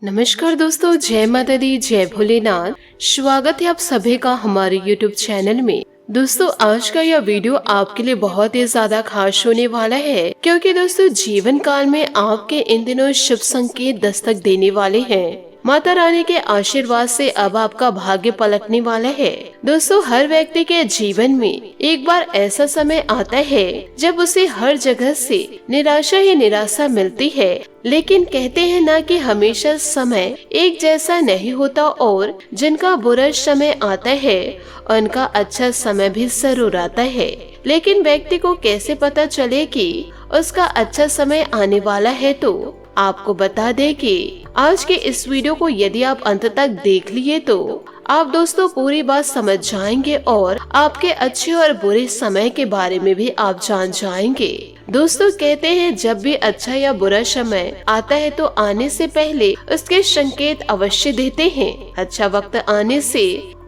नमस्कार दोस्तों, जय माता दी, जय भोलेनाथ। स्वागत है आप सभी का हमारे YouTube चैनल में। दोस्तों, आज का यह वीडियो आपके लिए बहुत ही ज्यादा खास होने वाला है, क्योंकि दोस्तों जीवन काल में आपके इन दिनों शुभ संकेत दस्तक देने वाले हैं। माता रानी के आशीर्वाद से अब आपका भाग्य पलटने वाला है। दोस्तों, हर व्यक्ति के जीवन में एक बार ऐसा समय आता है जब उसे हर जगह से निराशा ही निराशा मिलती है, लेकिन कहते हैं ना कि हमेशा समय एक जैसा नहीं होता और जिनका बुरा समय आता है उनका अच्छा समय भी जरूर आता है। लेकिन व्यक्ति को कैसे पता चले कि उसका अच्छा समय आने वाला है? तो आपको बता दें कि आज के इस वीडियो को यदि आप अंत तक देख लिए तो आप दोस्तों पूरी बात समझ जाएंगे और आपके अच्छे और बुरे समय के बारे में भी आप जान जाएंगे। दोस्तों, कहते हैं जब भी अच्छा या बुरा समय आता है तो आने से पहले उसके संकेत अवश्य देते हैं। अच्छा वक्त आने से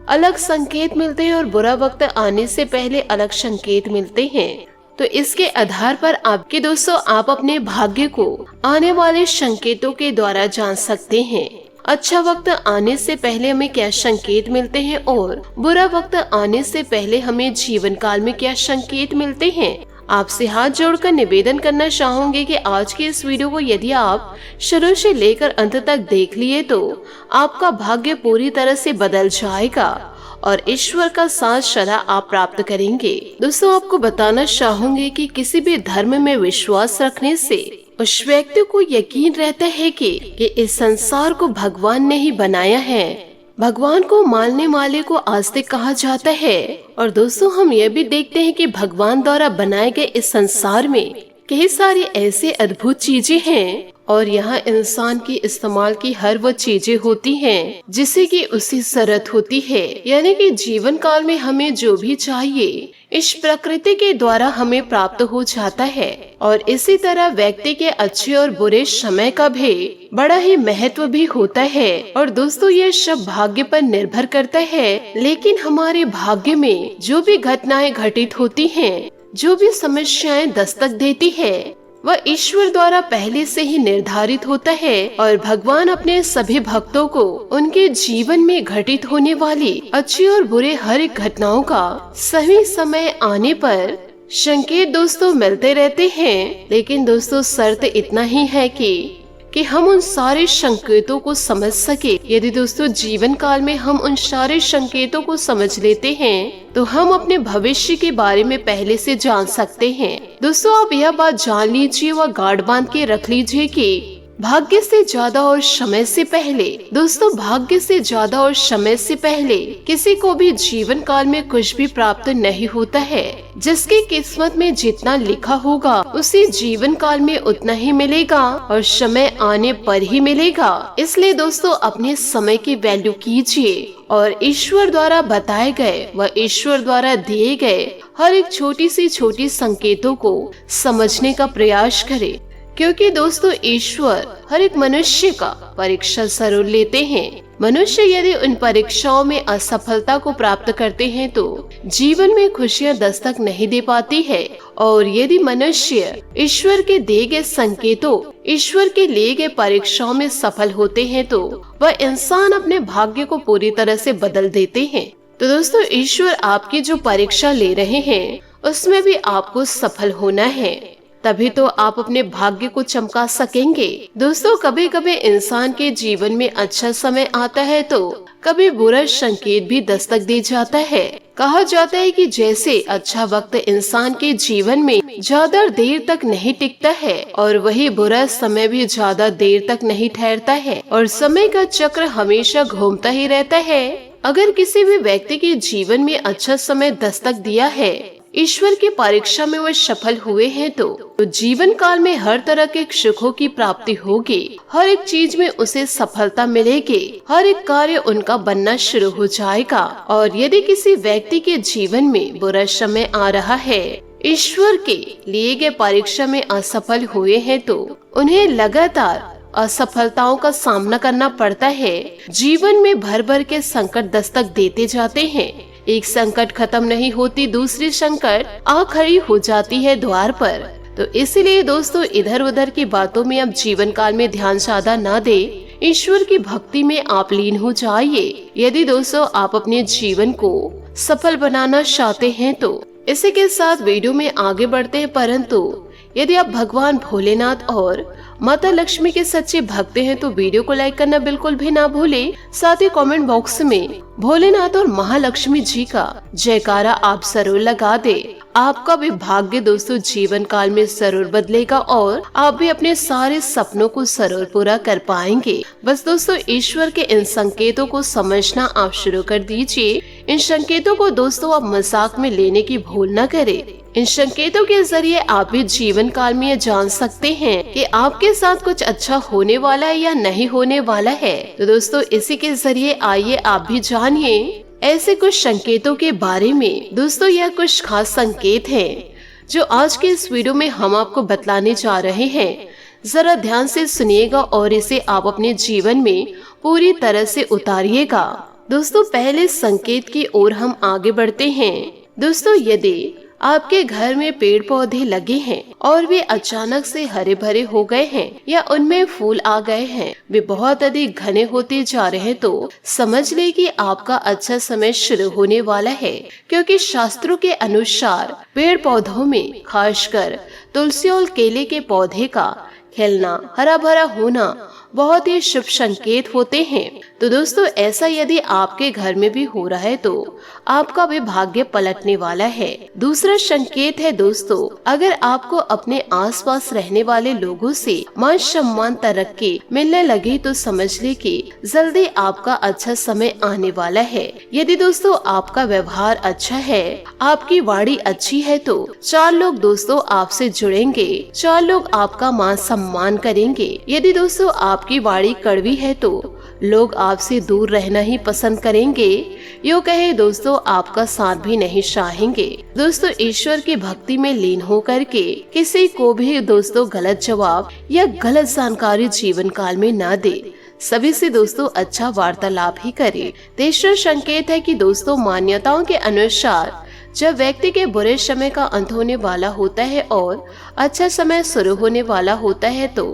अलग संकेत मिलते हैं और बुरा वक्त आने से पहले अलग संकेत मिलते हैं। तो इसके आधार पर आपके दोस्तों आप अपने भाग्य को आने वाले संकेतों के द्वारा जान सकते हैं। अच्छा वक्त आने से पहले हमें क्या संकेत मिलते हैं और बुरा वक्त आने से पहले हमें जीवन काल में क्या संकेत मिलते हैं। आपसे हाथ जोड़कर निवेदन करना चाहूंगी कि आज के इस वीडियो को यदि आप शुरू से लेकर अंत तक देख लिए तो आपका भाग्य पूरी तरह से बदल जाएगा और ईश्वर का साथ सदा आप प्राप्त करेंगे। दोस्तों, आपको बताना चाहूंगी कि किसी भी धर्म में विश्वास रखने से उस व्यक्ति को यकीन रहता है कि इस संसार को भगवान ने ही बनाया है। भगवान को मानने वाले को आस्तिक कहा जाता है। और दोस्तों, हम ये भी देखते हैं कि भगवान द्वारा बनाए गए इस संसार में कई सारी ऐसे अद्भुत चीजें हैं और यहाँ इंसान की इस्तेमाल की हर वो चीजें होती हैं जिसे कि उसी जरूरत होती है। यानी कि जीवन काल में हमें जो भी चाहिए इस प्रकृति के द्वारा हमें प्राप्त हो जाता है। और इसी तरह व्यक्ति के अच्छे और बुरे समय का भी बड़ा ही महत्व भी होता है। और दोस्तों, ये सब भाग्य पर निर्भर करता है, लेकिन हमारे भाग्य में जो भी घटनाएं घटित होती हैं, जो भी समस्याएं दस्तक देती है, वह ईश्वर द्वारा पहले से ही निर्धारित होता है। और भगवान अपने सभी भक्तों को उनके जीवन में घटित होने वाली अच्छी और बुरे हर एक घटनाओं का सही समय आने पर संकेत दोस्तों मिलते रहते हैं। लेकिन दोस्तों, शर्त इतना ही है कि हम उन सारे संकेतों को समझ सके। यदि दोस्तों जीवन काल में हम उन सारे संकेतों को समझ लेते हैं तो हम अपने भविष्य के बारे में पहले से जान सकते हैं। दोस्तों, आप यह बात जान लीजिए व गांठ बांध के रख लीजिए कि भाग्य से ज्यादा और समय से पहले, दोस्तों भाग्य से ज्यादा और समय से पहले किसी को भी जीवन काल में कुछ भी प्राप्त नहीं होता है। जिसकी किस्मत में जितना लिखा होगा उसी जीवन काल में उतना ही मिलेगा और समय आने पर ही मिलेगा। इसलिए दोस्तों अपने समय की वैल्यू कीजिए और ईश्वर द्वारा बताए गए व ईश्वर द्वारा दिए गए हर एक छोटी सी छोटी संकेतों को समझने का प्रयास करें। क्योंकि दोस्तों ईश्वर हर एक मनुष्य का परीक्षा जरूर लेते हैं। मनुष्य यदि उन परीक्षाओं में असफलता को प्राप्त करते हैं तो जीवन में खुशियां दस्तक नहीं दे पाती है। और यदि मनुष्य ईश्वर के दिए गए संकेतों, ईश्वर के लिए गए परीक्षाओं में सफल होते हैं तो वह इंसान अपने भाग्य को पूरी तरह से बदल देते हैं। तो दोस्तों, ईश्वर आपकी जो परीक्षा ले रहे हैं उसमें भी आपको सफल होना है, तभी तो आप अपने भाग्य को चमका सकेंगे। दोस्तों, कभी कभी इंसान के जीवन में अच्छा समय आता है तो कभी बुरा संकेत भी दस्तक दे जाता है। कहा जाता है कि जैसे अच्छा वक्त इंसान के जीवन में ज्यादा देर तक नहीं टिकता है और वही बुरा समय भी ज्यादा देर तक नहीं ठहरता है और समय का चक्र हमेशा घूमता ही रहता है। अगर किसी भी व्यक्ति के जीवन में अच्छा समय दस्तक दिया है, ईश्वर की परीक्षा में वह सफल हुए हैं तो जीवन काल में हर तरह के सुखों की प्राप्ति होगी। हर एक चीज में उसे सफलता मिलेगी, हर एक कार्य उनका बनना शुरू हो जाएगा। और यदि किसी व्यक्ति के जीवन में बुरा समय आ रहा है, ईश्वर के लिए गए परीक्षा में असफल हुए हैं तो उन्हें लगातार असफलताओं का सामना करना पड़ता है। जीवन में भर भर के संकट दस्तक देते जाते हैं। एक संकट खत्म नहीं होती, दूसरी संकट आ खड़ी हो जाती है द्वार पर। तो इसीलिए दोस्तों इधर उधर की बातों में अब जीवन काल में ध्यान ज्यादा ना दे, ईश्वर की भक्ति में आप लीन हो जाइए। यदि दोस्तों आप अपने जीवन को सफल बनाना चाहते हैं तो इसी के साथ वीडियो में आगे बढ़ते हैं। परंतु यदि आप भगवान भोलेनाथ और माता लक्ष्मी के सच्चे भक्त हैं तो वीडियो को लाइक करना बिल्कुल भी ना भूलें। साथ ही कमेंट बॉक्स में भोलेनाथ और महालक्ष्मी जी का जयकारा आप जरूर लगा दे। आपका भी भाग्य दोस्तों जीवन काल में जरूर बदलेगा और आप भी अपने सारे सपनों को जरूर पूरा कर पाएंगे। बस दोस्तों ईश्वर के इन संकेतों को समझना आप शुरू कर दीजिए। इन संकेतों को दोस्तों आप मजाक में लेने की भूल न करें। इन संकेतों के जरिए आप भी जीवन काल में ये जान सकते हैं कि आपके साथ कुछ अच्छा होने वाला है या नहीं होने वाला है। तो दोस्तों इसी के जरिए आइए आप भी जानिए ऐसे कुछ संकेतों के बारे में। दोस्तों यह कुछ खास संकेत हैं जो आज के इस वीडियो में हम आपको बतलाने जा रहे हैं। जरा ध्यान से सुनिएगा और इसे आप अपने जीवन में पूरी तरह से उतारिएगा। दोस्तों पहले संकेत की ओर हम आगे बढ़ते हैं। दोस्तों यदि आपके घर में पेड़ पौधे लगे हैं और वे अचानक से हरे भरे हो गए हैं या उनमें फूल आ गए हैं, वे बहुत अधिक घने होते जा रहे हैं, तो समझ ले कि आपका अच्छा समय शुरू होने वाला है। क्योंकि शास्त्रों के अनुसार पेड़ पौधों में खासकर तुलसी और केले के पौधे का खिलना, हरा भरा होना बहुत ही शुभ संकेत होते हैं। तो दोस्तों ऐसा यदि आपके घर में भी हो रहा है तो आपका भी भाग्य पलटने वाला है। दूसरा संकेत है दोस्तों, अगर आपको अपने आसपास रहने वाले लोगों से मान सम्मान तरक्की मिलने लगे तो समझ ले कि जल्दी आपका अच्छा समय आने वाला है। यदि दोस्तों आपका व्यवहार अच्छा है, आपकी वाणी अच्छी है तो 4 लोग दोस्तों आपसे जुड़ेंगे, 4 लोग आपका मान सम्मान करेंगे। यदि दोस्तों आपकी वाणी कड़वी है तो लोग आपसे दूर रहना ही पसंद करेंगे। यूँ कहे दोस्तों आपका साथ भी नहीं चाहेंगे। दोस्तों ईश्वर की भक्ति में लीन होकर के किसी को भी दोस्तों गलत जवाब या गलत जानकारी जीवन काल में न दे। सभी से दोस्तों अच्छा वार्तालाप ही करे। तीसरा संकेत है कि दोस्तों मान्यताओं के अनुसार जब व्यक्ति के बुरे समय का अंत होने वाला होता है और अच्छा समय शुरू होने वाला होता है तो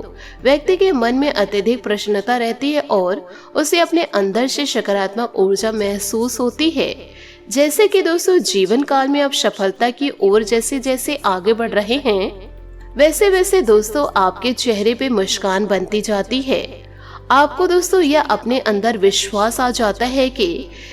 व्यक्ति के मन में अत्यधिक प्रसन्नता रहती है और उसे अपने अंदर से सकारात्मक ऊर्जा महसूस होती है। जैसे कि दोस्तों जीवन काल में आप सफलता की ओर जैसे जैसे आगे बढ़ रहे हैं वैसे वैसे दोस्तों आपके चेहरे पे मुस्कान बनती जाती है। आपको दोस्तों यह अपने अंदर विश्वास आ जाता है कि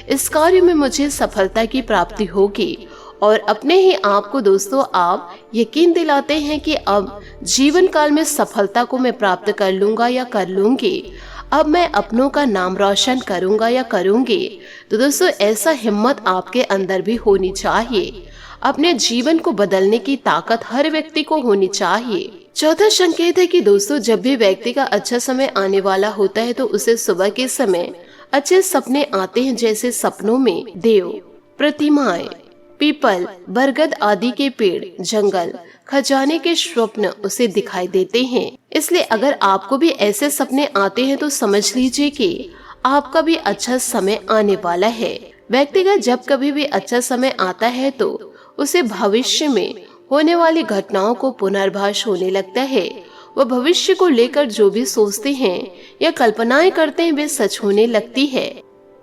इस कार्य में मुझे सफलता की प्राप्ति होगी और अपने ही आप को दोस्तों आप यकीन दिलाते हैं कि अब जीवन काल में सफलता को मैं प्राप्त कर लूंगा या कर लूंगी, अब मैं अपनों का नाम रोशन करूंगा या करूंगी। तो दोस्तों ऐसा हिम्मत आपके अंदर भी होनी चाहिए। अपने जीवन को बदलने की ताकत हर व्यक्ति को होनी चाहिए। चौथा संकेत है कि दोस्तों जब भी व्यक्ति का अच्छा समय आने वाला होता है तो उसे सुबह के समय अच्छे सपने आते हैं। जैसे सपनों में देव, प्रतिमाएं, पीपल, बरगद आदि के पेड़, जंगल, खजाने के स्वप्न उसे दिखाई देते हैं। इसलिए अगर आपको भी ऐसे सपने आते हैं तो समझ लीजिए कि आपका भी अच्छा समय आने वाला है। व्यक्ति का जब कभी भी अच्छा समय आता है तो उसे भविष्य में होने वाली घटनाओं को पुनर्भास होने लगता है। वह भविष्य को लेकर जो भी सोचते हैं या कल्पनाएं करते हैं वे सच होने लगती है।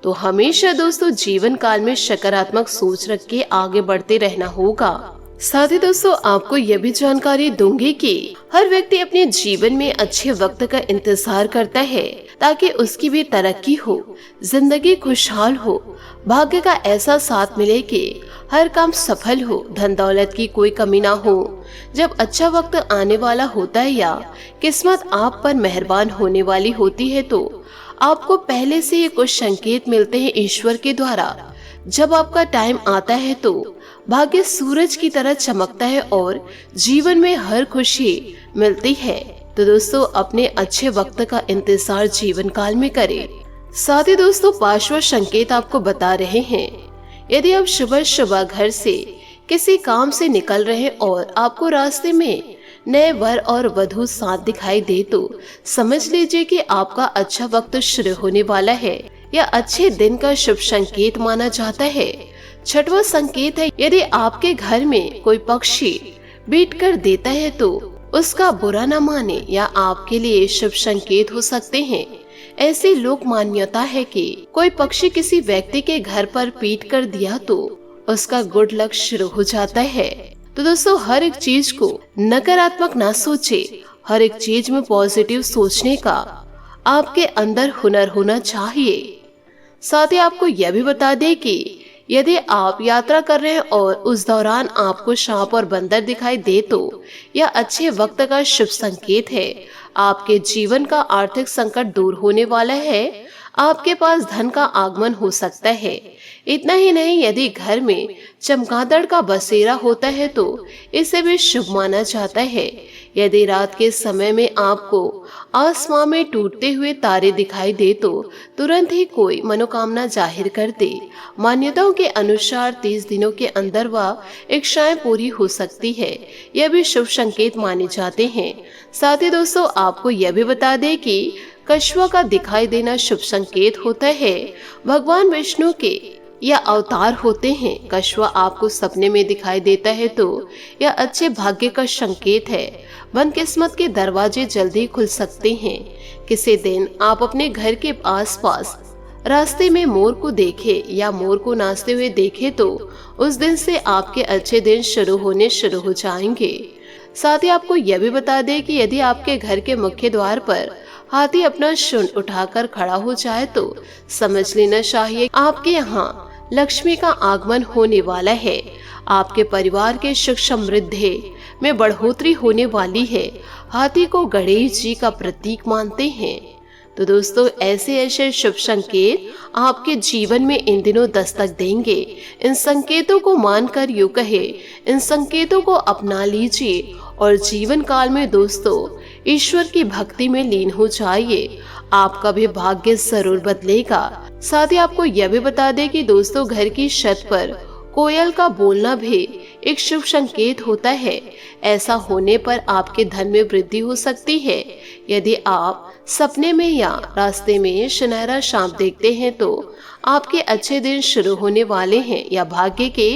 तो हमेशा दोस्तों जीवन काल में सकारात्मक सोच रख के आगे बढ़ते रहना होगा। साथ ही दोस्तों आपको यह भी जानकारी दूंगी कि हर व्यक्ति अपने जीवन में अच्छे वक्त का इंतजार करता है ताकि उसकी भी तरक्की हो, जिंदगी खुशहाल हो, भाग्य का ऐसा साथ मिले कि हर काम सफल हो, धन दौलत की कोई कमी ना हो। जब अच्छा वक्त आने वाला होता है या किस्मत आप पर मेहरबान होने वाली होती है तो आपको पहले से ही कुछ संकेत मिलते हैं ईश्वर के द्वारा। जब आपका टाइम आता है तो भाग्य सूरज की तरह चमकता है और जीवन में हर खुशी मिलती है। तो दोस्तों अपने अच्छे वक्त का इंतजार जीवन काल में करें। साथ ही दोस्तों 5वां संकेत आपको बता रहे हैं, यदि आप सुबह सुबह घर से किसी काम से निकल रहे और आपको रास्ते में नए वर और वधू साथ दिखाई दे तो समझ लीजिए कि आपका अच्छा वक्त शुरू होने वाला है या अच्छे दिन का शुभ संकेत माना जाता है। 6वां संकेत है, यदि आपके घर में कोई पक्षी बीट कर देता है तो उसका बुरा न माने या आपके लिए शुभ संकेत हो सकते हैं। ऐसी लोक मान्यता है कि कोई पक्षी किसी व्यक्ति के घर पर पीट कर दिया तो उसका गुड लक शुरू हो जाता है। तो दोस्तों, हर एक चीज को नकारात्मक ना सोचे, हर एक चीज में पॉजिटिव सोचने का आपके अंदर हुनर होना चाहिए। साथ ही आपको यह भी बता दें कि यदि आप यात्रा कर रहे हैं और उस दौरान आपको सांप और बंदर दिखाई दे तो यह अच्छे वक्त का शुभ संकेत है। आपके जीवन का आर्थिक संकट दूर होने वाला है, आपके पास धन का आगमन हो सकता है। इतना ही नहीं, यदि घर में चमगादड़ का बसेरा होता है तो इसे भी शुभ माना जाता है। यदि रात के समय में आपको आसमान में टूटते हुए तारे दिखाई दे तो तुरंत ही कोई मनोकामना जाहिर कर दे। मान्यताओं के अनुसार 30 दिनों के अंदर वह इच्छाएं पूरी हो सकती है। यह भी शुभ संकेत माने जाते हैं। साथ ही दोस्तों, आपको यह भी बता दें कि कछुआ का दिखाई देना शुभ संकेत होता है। भगवान विष्णु के या अवतार होते हैं। कछुआ आपको सपने में दिखाई देता है तो यह अच्छे भाग्य का संकेत है। बंद किस्मत के दरवाजे जल्दी खुल सकते हैं। किसी दिन आप अपने घर के आसपास रास्ते में मोर को देखे या मोर को नाचते हुए देखे तो उस दिन से आपके अच्छे दिन शुरू हो जाएंगे। साथ ही आपको यह भी बता दें कि यदि आपके घर के मुख्य द्वार पर हाथी अपना शुंड उठाकर खड़ा हो जाए तो समझ लेना चाहिए आपके यहाँ लक्ष्मी का आगमन होने वाला है। आपके परिवार के सुख समृद्धि में बढ़ोतरी होने वाली है। हाथी को गणेश जी का प्रतीक मानते हैं। तो दोस्तों, ऐसे शुभ संकेत आपके जीवन में इन दिनों दस्तक देंगे। इन संकेतों को मानकर यूं कहे, इन संकेतों को अपना लीजिए और जीवन काल में दोस्तों ईश्वर की भक्ति में लीन हो जाइए। आपका भी भाग्य जरूर बदलेगा। साथ ही आपको यह भी बता दें कि दोस्तों, घर की छत पर कोयल का बोलना भी एक शुभ संकेत होता है। ऐसा होने पर आपके धन में वृद्धि हो सकती है। यदि आप सपने में या रास्ते में सुनहरा सांप देखते हैं तो आपके अच्छे दिन शुरू होने वाले हैं या भाग्य के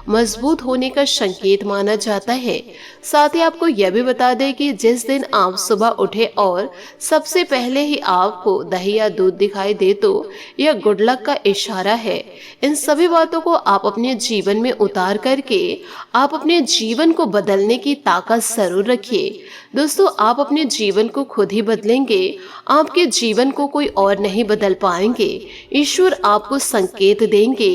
मजबूत होने का संकेत माना जाता है। साथ ही आपको यह भी बता दें कि जिस दिन आप सुबह उठे और सबसे पहले ही आपको दही या दूध दिखाई दे तो यह गुड लक का इशारा है। इन सभी बातों को आप अपने जीवन में उतार करके आप अपने जीवन को बदलने की ताकत जरूर रखिए। दोस्तों, आप अपने जीवन को खुद ही बदलेंगे, आपके जीवन को कोई और नहीं बदल पाएंगे। ईश्वर आपको संकेत देंगे,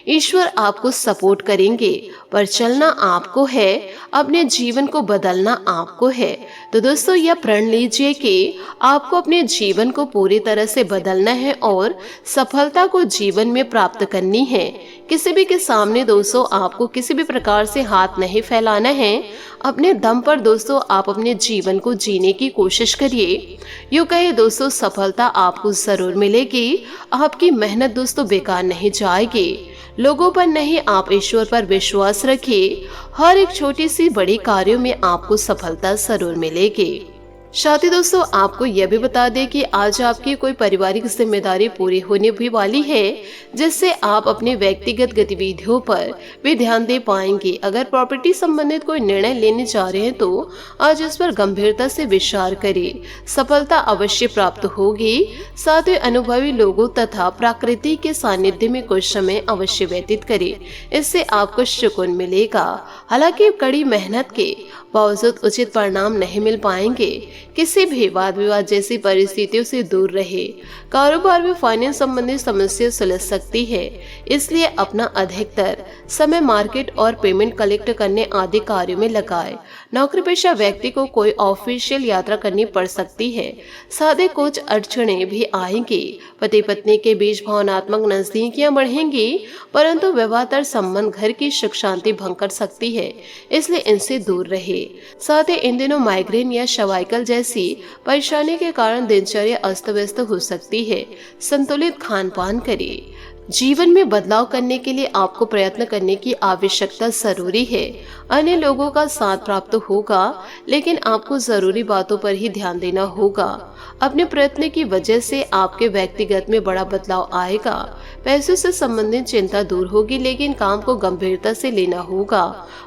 ईश्वर आपको सपोर्ट करेंगे, पर चलना आपको है, अपने जीवन को बदलना आपको है। तो दोस्तों, यह प्रण लीजिए कि आपको अपने जीवन को पूरी तरह से बदलना है और सफलता को जीवन में प्राप्त करनी है। किसी भी के सामने दोस्तों आपको किसी भी प्रकार से हाथ नहीं फैलाना है। अपने दम पर दोस्तों आप अपने जीवन को जीने की कोशिश करिए। यूँ कहे दोस्तों, सफलता आपको जरूर मिलेगी। आपकी मेहनत दोस्तों बेकार नहीं जाएगी। लोगों पर नहीं, आप ईश्वर पर विश्वास रखिए। हर एक छोटी सी बड़ी कार्यों में आपको सफलता जरूर मिलेगी। साथ ही दोस्तों, आपको यह भी बता दें कि आज आपकी कोई पारिवारिक जिम्मेदारी पूरी होने भी वाली है, जिससे आप अपने व्यक्तिगत गतिविधियों पर भी ध्यान दे पाएंगे। अगर प्रॉपर्टी संबंधित कोई निर्णय लेने जा रहे हैं तो आज इस पर गंभीरता से विचार करें। सफलता अवश्य प्राप्त होगी। साथ ही अनुभवी लोगों तथा प्रकृति के सानिध्य में कुछ समय अवश्य व्यतीत करें, इससे आपको सुकून मिलेगा। हालांकि कड़ी मेहनत के बावजूद उचित परिणाम नहीं मिल पाएंगे। किसी भी वाद विवाद जैसी परिस्थितियों से दूर रहे। कारोबार में फाइनेंस संबंधी समस्या सुलझ सकती है, इसलिए अपना अधिकतर समय मार्केट और पेमेंट कलेक्ट करने आदि कार्यों में लगाए। नौकरी पेशा व्यक्ति को कोई ऑफिशियल यात्रा करनी पड़ सकती है। साथ कुछ अड़चने भी आएंगी। पति पत्नी के बीच भावनात्मक नजदीकियां बढ़ेंगी, परंतु विवाहतर संबंध घर की सुख शांति भंग कर सकती है, इसलिए इनसे दूर रहे। साथ ही इन दिनों माइग्रेन या सर्वाइकल जैसी परेशानी के कारण दिनचर्या अस्त व्यस्त हो सकती है। संतुलित खान पान करें। जीवन में बदलाव करने के लिए आपको प्रयत्न करने की आवश्यकता जरूरी है। अन्य लोगों का साथ प्राप्त होगा, लेकिन आपको जरूरी बातों पर ही ध्यान देना होगा। अपने प्रयत्न की वजह से आपके व्यक्तिगत में बड़ा बदलाव आएगा। पैसों से संबंधित चिंता दूर होगी, लेकिन काम को गंभीरता से लेना होगा।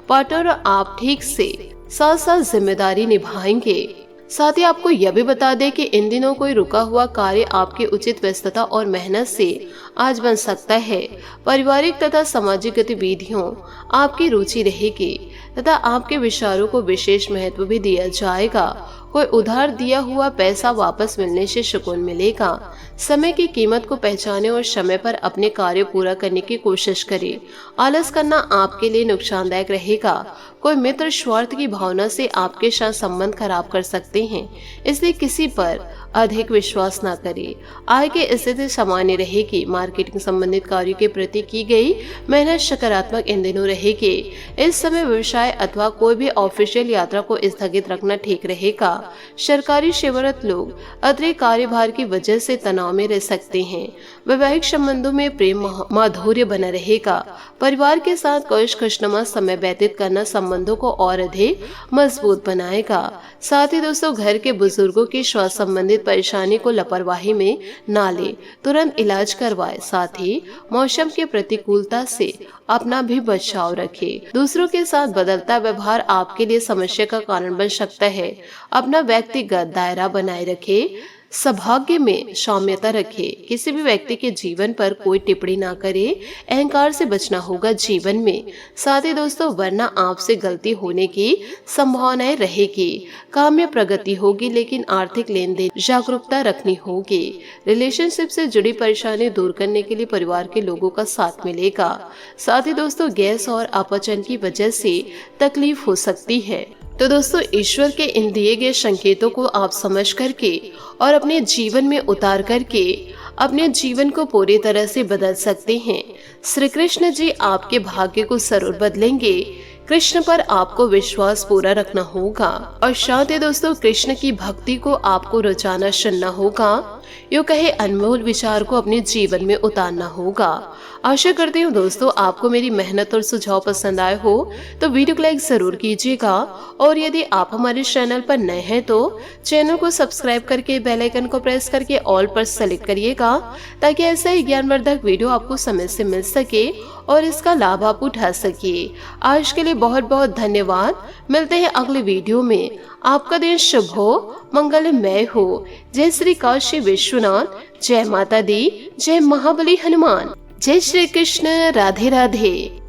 पार्टनर आप ठीक से साथ साथ जिम्मेदारी निभाएंगे। साथ ही आपको यह भी बता दें कि इन दिनों कोई रुका हुआ कार्य आपकी उचित व्यस्तता और मेहनत से आज बन सकता है। पारिवारिक तथा सामाजिक गतिविधियों आपकी रुचि रहेगी तथा आपके विचारों को विशेष महत्व भी दिया जाएगा। कोई उधार दिया हुआ पैसा वापस मिलने से सुकून मिलेगा। समय की कीमत को पहचाने और समय पर अपने कार्य पूरा करने की कोशिश करें। आलस करना आपके लिए नुकसानदायक रहेगा। कोई मित्र स्वार्थ की भावना से आपके साथ संबंध खराब कर सकते हैं, इसलिए किसी पर अधिक विश्वास न करें। आय की स्थिति सामान्य रहेगी। मार्केटिंग संबंधित कार्यों के प्रति की गई मेहनत सकारात्मक इन दिनों रहेगी। इस समय व्यवसाय अथवा कोई भी ऑफिशियल यात्रा को स्थगित रखना ठीक रहेगा। सरकारी सेवारत लोग अतिरिक्त कार्यभार की वजह से तनाव में रह सकते हैं। वैवाहिक संबंधों में प्रेम माधुर्य बना रहेगा। परिवार के साथ खुशनुमा समय व्यतीत करना संबंधों को और अधिक मजबूत बनाएगा। साथ ही दोस्तों, घर के बुजुर्गों की स्वास्थ्य संबंधित परेशानी को लापरवाही में ना ले, तुरंत इलाज करवाए। साथ ही मौसम की प्रतिकूलता से अपना भी बचाव रखें। दूसरों के साथ बदलता व्यवहार आपके लिए समस्या का कारण बन सकता है। अपना व्यक्तिगत दायरा बनाए रखें। सौभाग्य में सौम्यता रखे। किसी भी व्यक्ति के जीवन पर कोई टिप्पणी ना करे। अहंकार से बचना होगा जीवन में। साथ ही दोस्तों, वरना आपसे गलती होने की संभावनाएं रहेगी। काम में प्रगति होगी, लेकिन आर्थिक लेन देन जागरूकता रखनी होगी। रिलेशनशिप से जुड़ी परेशानी दूर करने के लिए परिवार के लोगों का साथ मिलेगा। साथ ही दोस्तों, गैस और अपचन की वजह से तकलीफ हो सकती है। तो दोस्तों, ईश्वर के इन दिए गए संकेतों को आप समझ करके और अपने जीवन में उतार करके अपने जीवन को पूरी तरह से बदल सकते हैं। श्री कृष्ण जी आपके भाग्य को जरूर बदलेंगे। कृष्ण पर आपको विश्वास पूरा रखना होगा और साथ ही दोस्तों, कृष्ण की भक्ति को आपको रोजाना सुनना होगा। यूँ कहे अनमोल विचार को अपने जीवन में उतारना होगा। आशा करती हूँ दोस्तों, आपको मेरी मेहनत और सुझाव पसंद आए हो तो वीडियो को लाइक जरूर कीजिएगा। और यदि आप हमारे चैनल पर नए हैं तो चैनल को सब्सक्राइब करके बेल आइकन को प्रेस करके ऑल पर सेलेक्ट करिएगा, ताकि ऐसा ही ज्ञानवर्धक वीडियो आपको समय से मिल सके और इसका लाभ आप उठा सके। आज के लिए बहुत बहुत धन्यवाद। मिलते हैं अगले वीडियो में। आपका दिन शुभ हो, मंगलमय हो। जय श्री काशी विश्वनाथ, जय माता दी, जय महाबली हनुमान, जय श्री कृष्ण, राधे राधे।